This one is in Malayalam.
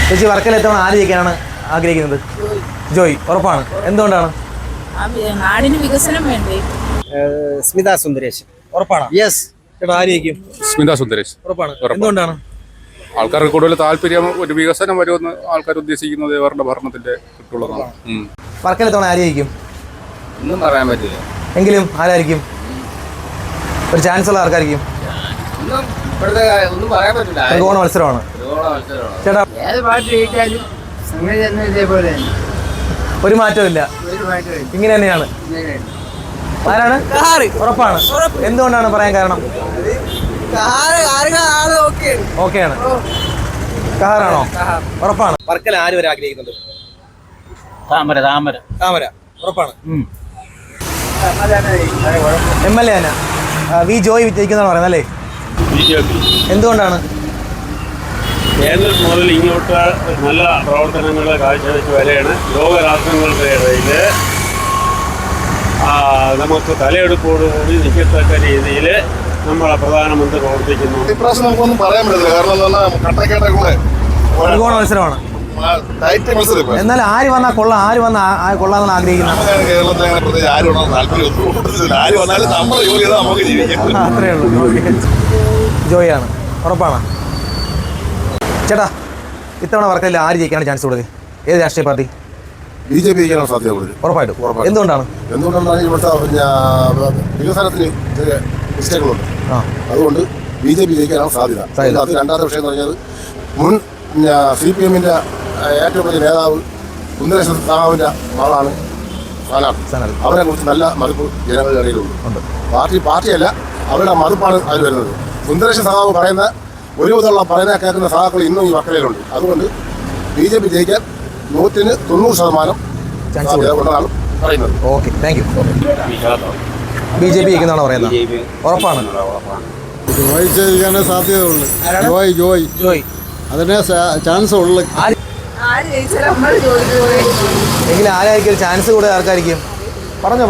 ചേച്ചി വർക്കല എത്തവണ ആര് ജയിക്കാനാണ് ആഗ്രഹിക്കുന്നത്? ജോയ്. ഉറപ്പാണ്. എന്തുകൊണ്ടാണ്? നാടിന് വികസനം വേണ്ടേ. സ്മിത സുന്ദരേശ്. ഉറപ്പാണ്. യെസ്. ചേട്ടാ ആര് ജയിക്കും? സ്മിത സുന്ദരേശ്. ഉറപ്പാണ്. എന്തുകൊണ്ടാണ്? ആൾക്കാർക്ക് കൂടുതൽ താല്പര്യം ഒരു വികസനം വരുമെന്ന് ആൾക്കാർ ഉദ്ദേശിക്കുന്നത് അവരുടെ ഭരണത്തിന്റെ കിട്ടുള്ളതാണ്. വർക്കല എത്തവണ ആര് ജയിക്കും? ഒന്നും പറയാൻ പറ്റില്ല. എങ്കിലും ആരായിരിക്കും? ഒരു ചാൻസ് ഉള്ള ആർക്കായിരിക്കും? ഒന്നും പറയാൻ പറ്റില്ല. ത്രികോണ മത്സരമാണ്. ചേട്ടാ ഏത് പാർട്ടി ജയിച്ചാലും സംഗതി തന്നെ ഇതേപോലെ തന്നെ. ഒരു മാറ്റവും ഇല്ല, ഇങ്ങനെ തന്നെയാണ്. ആരാണ്? ഉറപ്പാണ്. എന്തുകൊണ്ടാണ് പറയാൻ കാരണം? ഓക്കെയാണ്. കാറാണോ? ഉറപ്പാണ്. വർക്കല ആര് വരെ ആഗ്രഹിക്കുന്നുണ്ട്? താമര താമര താമര. ഉറപ്പാണ്. MLA ആണ് വി ജോയ് ജയിക്കുന്നതാണ് പറയുന്നത് അല്ലേ? എന്തുകൊണ്ടാണ്? കേന്ദ്രം മുതൽ ഇങ്ങോട്ട് നല്ല പ്രവർത്തനങ്ങൾ കാഴ്ചവെച്ച് വരെയാണ്. ലോകരാഷ്ട്രങ്ങളുടെ ഇടയിൽ നമുക്ക് തലയെടുപ്പോടുകൂടി നിൽക്കത്തക്ക രീതിയിൽ നമ്മളെ പ്രധാനമന്ത്രി പ്രവർത്തിക്കുന്നു. ഇപ്രാവശ്യം നമുക്കൊന്നും പറയാൻ പറ്റില്ല. കാരണം കട്ടക്കേട്ടെ കൂടെ ത്രികോണ മത്സരമാണ്. എന്നാൽ ആര് വന്നാൽ കൊള്ളാം, ആര് വന്നാൽ കൊള്ളാമെന്നാണ് ആഗ്രഹിക്കുന്നത്? കേരളത്തിൽ അങ്ങനെ പ്രത്യേകിച്ച് ആര് വന്നാൽ താല്പര്യം ആര് വന്നാലും നമ്മുടെ ജോലി ചെയ്താൽ നമുക്ക് ജീവിക്കാം. അത്രേ ഉള്ളൂ. ജോയ് ആണ്. ഉറപ്പാണ്. ചേട്ടാ ഇത്തവണ വർക്കലയിൽ ആര് ജയിക്കാനാണ് ചാൻസ് കൊടുക്കുക? ഏത് രാഷ്ട്രീയ പാർട്ടി? BJP ജയിക്കാനാണ് സാധ്യത കൂടുതൽ. ഉറപ്പായിട്ടും. എന്തുകൊണ്ടാണ്? എന്തുകൊണ്ടാണ് ഇവിടുത്തെ വികസനത്തിന് ചെറിയ മിസ്റ്റേക്കുകളുണ്ട്. അതുകൊണ്ട് BJP ജയിക്കാനാണ് സാധ്യത. അത് രണ്ടാമത്തെ വിഷയം എന്ന് പറഞ്ഞത് മുൻ CPM-ന്റെ ഏറ്റവും വലിയ നേതാവ് സുന്ദരേശൻ സാഹുവിൻ്റെ മകളാണ് സ്ഥാനാർത്ഥി. അവരെ കുറിച്ച് നല്ല മതിപ്പ് ജനങ്ങളുടെ ഇടയിലുണ്ട്. പാർട്ടിയല്ല, അവരുടെ മതിപ്പാണ് അതിൽ വരുന്നത്. സുന്ദരേശൻ സഹാവ് പറയുന്ന ഒരു വിധമുള്ള പറയുന്ന കേൾക്കുന്ന സഹാക്കൾ ഇന്നും ഈ വർക്കലയിലുണ്ട്. അതുകൊണ്ട് BJP ജയിക്കാൻ 190% സാധ്യത ഉണ്ടെന്നാണ് പറയുന്നത്. Okay, thank you. BJP ജയിക്കുന്നതാണ് പറയുന്നത്. ഉറപ്പാണ്. ജോയ് ജയിക്കാനേ സാധ്യതയുള്ളൂ. ജോയ് ജോയ് അതിനെ ചാൻസ് ഉള്ളു. എങ്കിലും ആരായിരിക്കും ഒരു ചാൻസ് കൂടുതൽ ആർക്കായിരിക്കും? പറഞ്ഞോ.